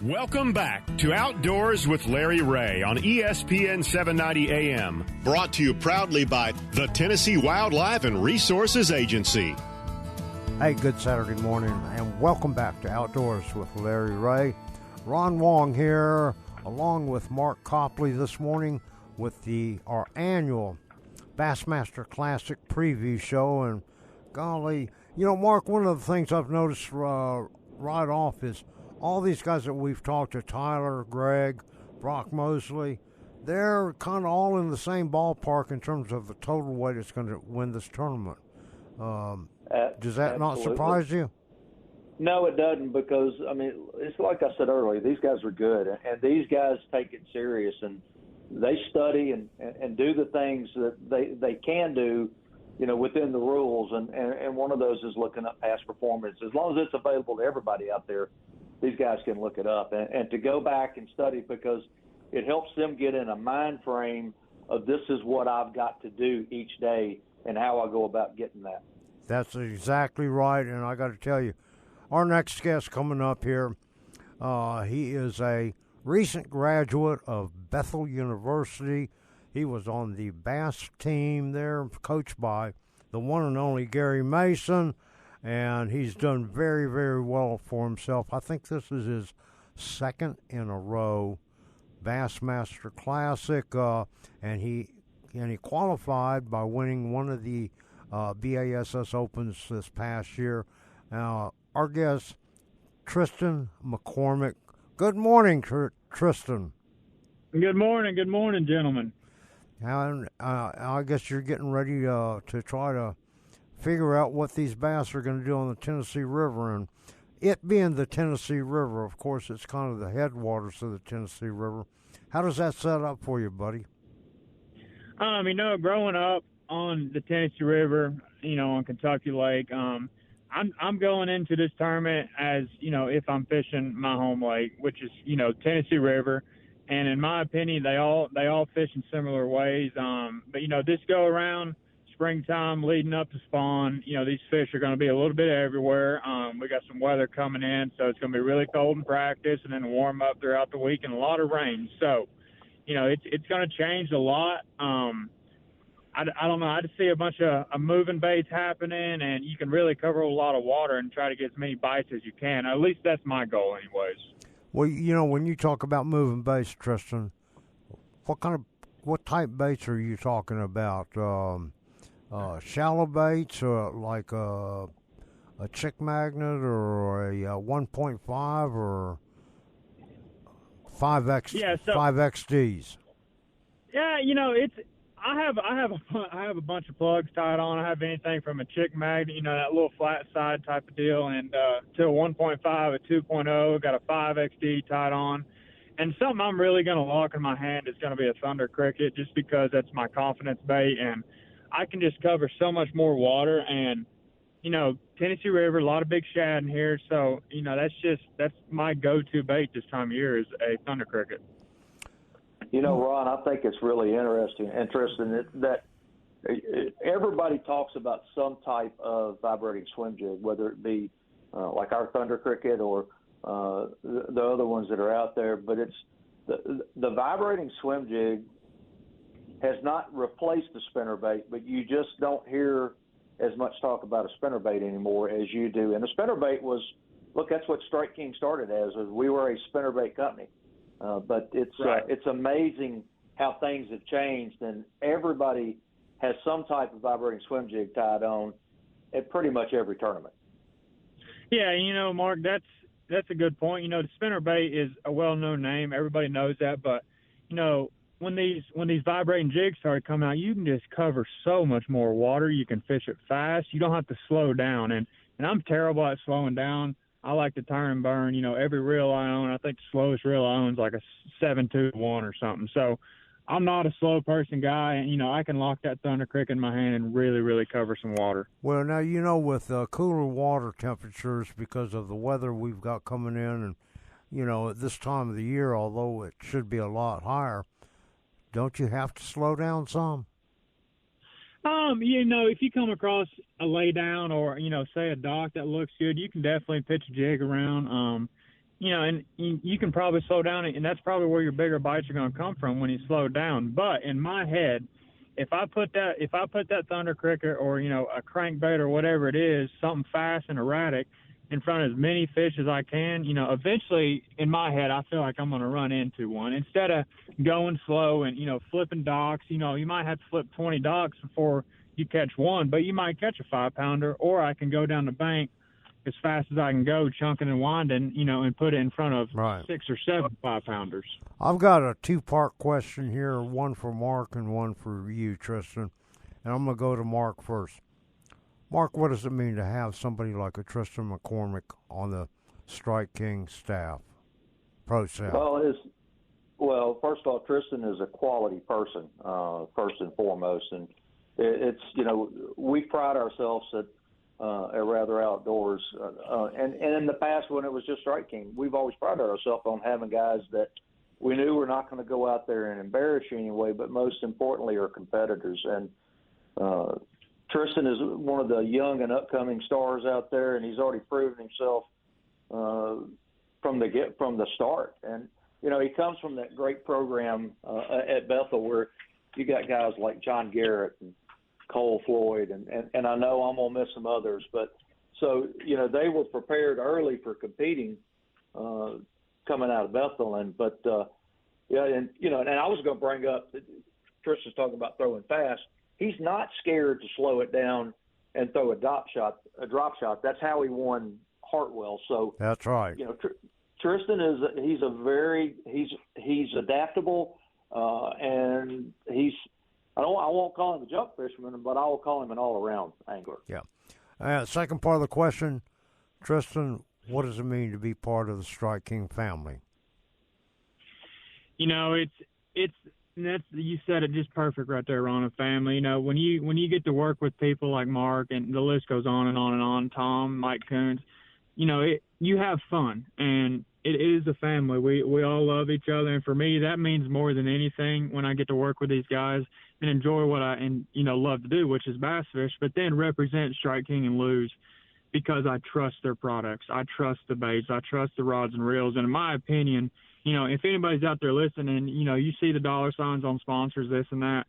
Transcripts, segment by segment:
Welcome back to Outdoors with Larry Ray on ESPN 790 AM. Brought to you proudly by the Tennessee Wildlife and Resources Agency. Hey, good Saturday morning, and welcome back to Outdoors with Larry Ray. Ron Wong here, along with Mark Copley this morning with our annual Bassmaster Classic preview show. And golly, Mark, one of the things I've noticed right off is all these guys that we've talked to, Tyler, Greg, Brock Mosley, they're kind of all in the same ballpark in terms of the total weight that's going to win this tournament. Does that not surprise you? No, it doesn't, because, it's like I said earlier, these guys are good, and these guys take it serious, and they study and do the things that they can do, within the rules, and one of those is looking up past performance. As long as it's available to everybody out there, these guys can look it up, and to go back and study, because it helps them get in a mind frame of this is what I've got to do each day and how I go about getting that. That's exactly right, and I got to tell you, our next guest coming up here, he is a recent graduate of Bethel University. He was on the bass team there, coached by the one and only Gary Mason, and he's done very, very well for himself. I think this is his second in a row Bassmaster Classic, and he qualified by winning one of the BASS Opens this past year. Our guest, Tristen McCormick. Good morning, Tristen. Good morning, gentlemen. And I guess you're getting ready to try to figure out what these bass are going to do on the Tennessee River. And it being the Tennessee River, of course, it's kind of the headwaters of the Tennessee River. How does that set up for you, buddy? Growing up on the Tennessee River, on Kentucky Lake, I'm going into this tournament as, if I'm fishing my home lake, which is, Tennessee River. And in my opinion, they all fish in similar ways. But this go around, springtime leading up to spawn, these fish are going to be a little bit everywhere. We got some weather coming in, so it's going to be really cold in practice and then warm up throughout the week and a lot of rain. So, it's going to change a lot. I don't know. I just see a bunch of moving baits happening, and you can really cover a lot of water and try to get as many bites as you can. At least that's my goal anyways. Well, when you talk about moving baits, Tristen, what type baits are you talking about? Shallow baits, or like a chick magnet, or a 1.5, or 5X, yeah, 5XDs? Yeah, I have a bunch of plugs tied on. I have anything from a chick magnet, that little flat side type of deal, and to a 1.5, a 2.0, got a 5XD tied on. And something I'm really going to lock in my hand is going to be a Thunder Cricket, just because that's my confidence bait, and I can just cover so much more water. And, Tennessee River, a lot of big shad in here, so, that's my go-to bait this time of year is a Thunder Cricket. Ron, I think it's really interesting that everybody talks about some type of vibrating swim jig, whether it be like our Thunder Cricket or the other ones that are out there. But it's the vibrating swim jig has not replaced the spinnerbait, but you just don't hear as much talk about a spinnerbait anymore as you do. And the spinnerbait that's what Strike King started as. We were a spinnerbait company. But it's amazing how things have changed, and everybody has some type of vibrating swim jig tied on at pretty much every tournament. Yeah, Mark, that's a good point. The spinnerbait is a well-known name. Everybody knows that. But, when these vibrating jigs started coming out, you can just cover so much more water. You can fish it fast. You don't have to slow down. And I'm terrible at slowing down. I like to turn and burn. Every reel I own, I think the slowest reel I own is like a 7.2-1 or something. So I'm not a slow person guy, and, I can lock that Thunder Cricket in my hand and really, really cover some water. Well, now, with cooler water temperatures because of the weather we've got coming in, and, at this time of the year, although it should be a lot higher, don't you have to slow down some? If you come across a lay down or, say a dock that looks good, you can definitely pitch a jig around. and you can probably slow down, and that's probably where your bigger bites are going to come from when you slow down. But in my head, if I put that thunder cricket or a crankbait or whatever it is, something fast and erratic, in front of as many fish as I can, eventually in my head I feel like I'm going to run into one. Instead of going slow and flipping docks, you might have to flip 20 docks before you catch one, but you might catch a 5-pounder, or I can go down the bank as fast as I can go, chunking and winding, and put it in front of 6 or 7 5-pounders. I've got a 2-part question here, one for Mark and one for you, Tristen. And I'm going to go to Mark first. Mark, what does it mean to have somebody like a Tristen McCormick on the Strike King staff, pro staff? Well, first of all, Tristen is a quality person, first and foremost. And it's, we pride ourselves at Rather Outdoors. And in the past, when it was just Strike King, we've always prided ourselves on having guys that we knew were not going to go out there and embarrass you anyway, but most importantly are competitors. And Tristen is one of the young and upcoming stars out there, and he's already proven himself from the start. And he comes from that great program at Bethel where you got guys like John Garrett and Cole Floyd, and I know I'm gonna miss some others, but so they were prepared early for competing coming out of Bethel, and I was gonna bring up Tristan's talking about throwing fast. He's not scared to slow it down and throw a drop shot. That's how he won Hartwell. So that's right. Tristen he's adaptable, and I won't call him a jump fisherman, but I will call him an all-around angler. Yeah. Second part of the question, Tristen, what does it mean to be part of the Strike King family? You said it just perfect right there, Ron. A family. When you get to work with people like Mark, and the list goes on and on and on. Tom, Mike Coons, you have fun, and it is a family. We all love each other, and for me, that means more than anything when I get to work with these guys and enjoy what I love to do, which is bass fish, but then represent Strike King and lose because I trust their products. I trust the baits. I trust the rods and reels. And in my opinion, if anybody's out there listening, you see the dollar signs on sponsors, this and that,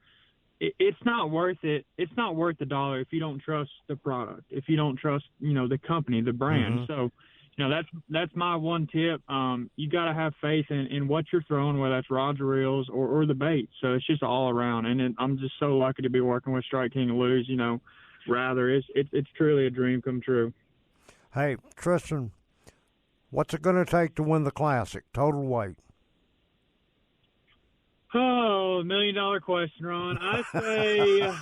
it's not worth it. It's not worth the dollar if you don't trust the product, if you don't trust, the company, the brand. Mm-hmm. So, that's my one tip. You got to have faith in what you're throwing, whether that's rods or reels or the bait. So it's just all around. And I'm just so lucky to be working with Strike King and lose, it's truly a dream come true. Hey, Tristen, what's it going to take to win the Classic? Total weight. Oh, $1 million question, Ron. I say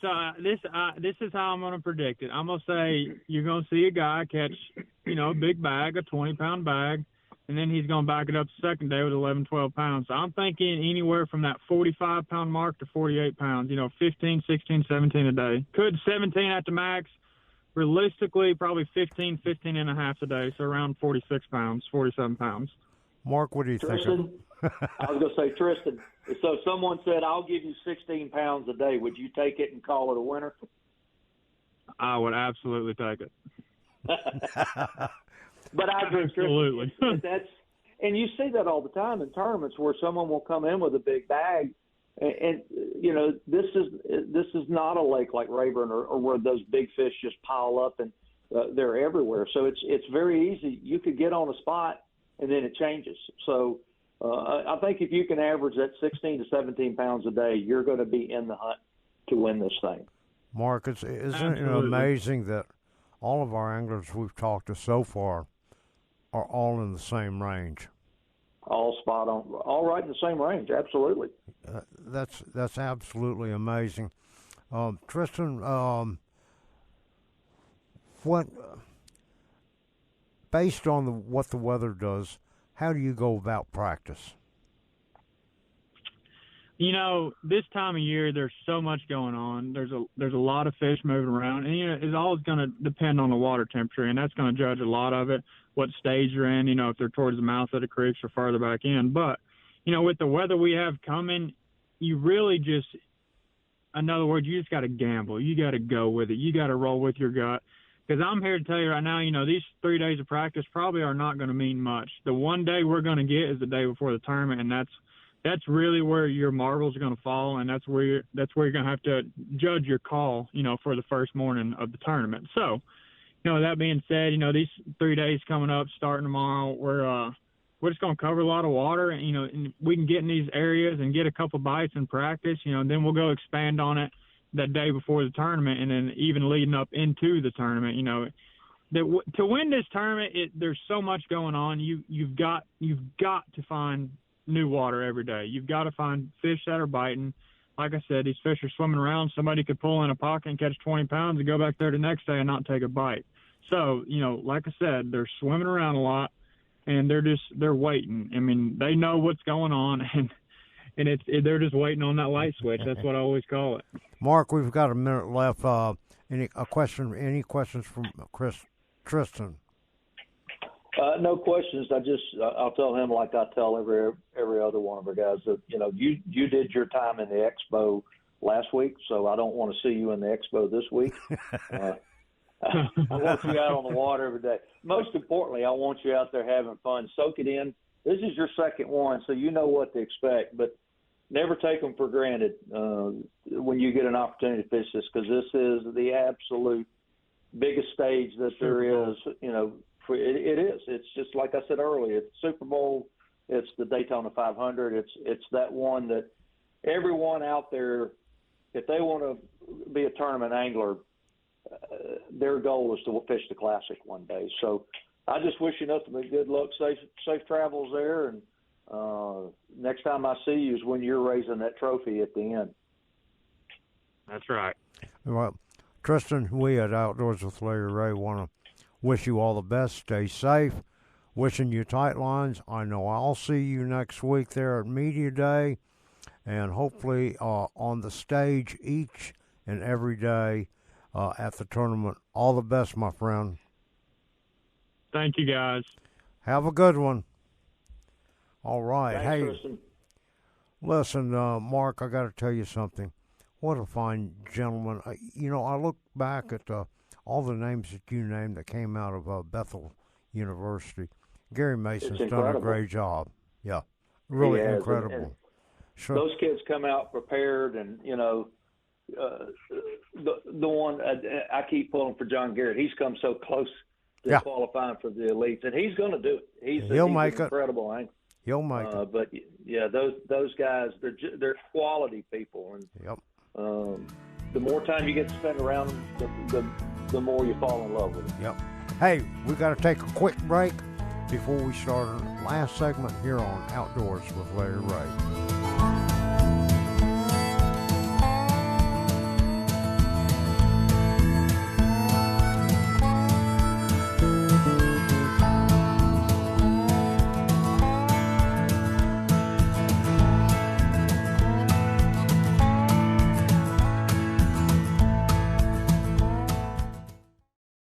so. This is how I'm going to predict it. I'm going to say you're going to see a guy catch, a big bag, a 20-pound bag, and then he's going to back it up the second day with 11, 12 pounds. So I'm thinking anywhere from that 45-pound mark to 48 pounds. 15, 16, 17 a day. Could 17 at the max. Realistically, probably 15 and a half a day. So around 46 pounds, 47 pounds. Mark, what do you think? I was going to say, Tristen, so if someone said, I'll give you 16 pounds a day, would you take it and call it a winner? I would absolutely take it. But I agree, absolutely. And you see that all the time in tournaments where someone will come in with a big bag, and this is not a lake like Rayburn or where those big fish just pile up and they're everywhere. So it's very easy. You could get on a spot and then it changes. So I think if you can average that 16 to 17 pounds a day, you're going to be in the hunt to win this thing. Mark, isn't it amazing that all of our anglers we've talked to so far are all in the same range? All spot on, all right in the same range, absolutely. That's absolutely amazing. Tristen, what based on what the weather does, how do you go about practice? This time of year, there's so much going on. There's a lot of fish moving around, and it's always going to depend on the water temperature, and that's going to judge a lot of it. What stage you're in, if they're towards the mouth of the creeks or farther back in. But with the weather we have coming, you really in other words, you just got to gamble. You got to go with it. You got to roll with your gut. Because I'm here to tell you right now, these 3 days of practice probably are not going to mean much. The one day we're going to get is the day before the tournament, and that's really where your marbles are going to fall, and that's where you're going to have to judge your call, for the first morning of the tournament. So, that being said, these 3 days coming up, starting tomorrow, we're just going to cover a lot of water, and we can get in these areas and get a couple bites in practice, and then we'll go expand on it that day before the tournament, and then even leading up into the tournament. To win this tournament, there's so much going on. You've got to find new water every day. You've got to find fish that are biting. Like I said, these fish are swimming around. Somebody could pull in a pocket and catch 20 pounds and go back there the next day and not take a bite. So, like I said, they're swimming around a lot, and they're waiting. I mean, they know what's going on, and they're just waiting on that light switch. That's what I always call it. Mark, we've got a minute left. Any questions from Tristen? No questions. I'll tell him like I tell every other one of our guys that you did your time in the expo last week, so I don't want to see you in the expo this week. I want you out on the water every day. Most importantly, I want you out there having fun. Soak it in. This is your second one, so you know what to expect, but never take them for granted when you get an opportunity to fish this, because this is the absolute biggest stage that there is. It is. It's just like I said earlier. It's Super Bowl. It's the Daytona 500. It's that one that everyone out there, if they want to be a tournament angler, their goal is to fish the Classic one day. So I just wish you nothing but good luck, safe travels there, and next time I see you is when you're raising that trophy at the end. That's right. Well, Tristen, we at Outdoors with Larry Ray want to wish you all the best. Stay safe. Wishing you tight lines. I know I'll see you next week there at Media Day, and hopefully on the stage each and every day at the tournament. All the best, my friend. Thank you, guys. Have a good one. All right. Thanks, hey, Kristen. Listen, Mark, I got to tell you something. What a fine gentleman. I look back at all the names that you named that came out of Bethel University. Gary Mason's done a great job. Yeah, really incredible. And sure. Those kids come out prepared, and the one I keep pulling for John Garrett. He's come so close to qualifying for the elites, and he's going to do it. He'll make it. Incredible angler. He'll make it. But yeah, those guys, they're quality people, and the more time you get to spend around them, the more you fall in love with them. Yep. Hey, we got to take a quick break before we start our last segment here on Outdoors with Larry Ray.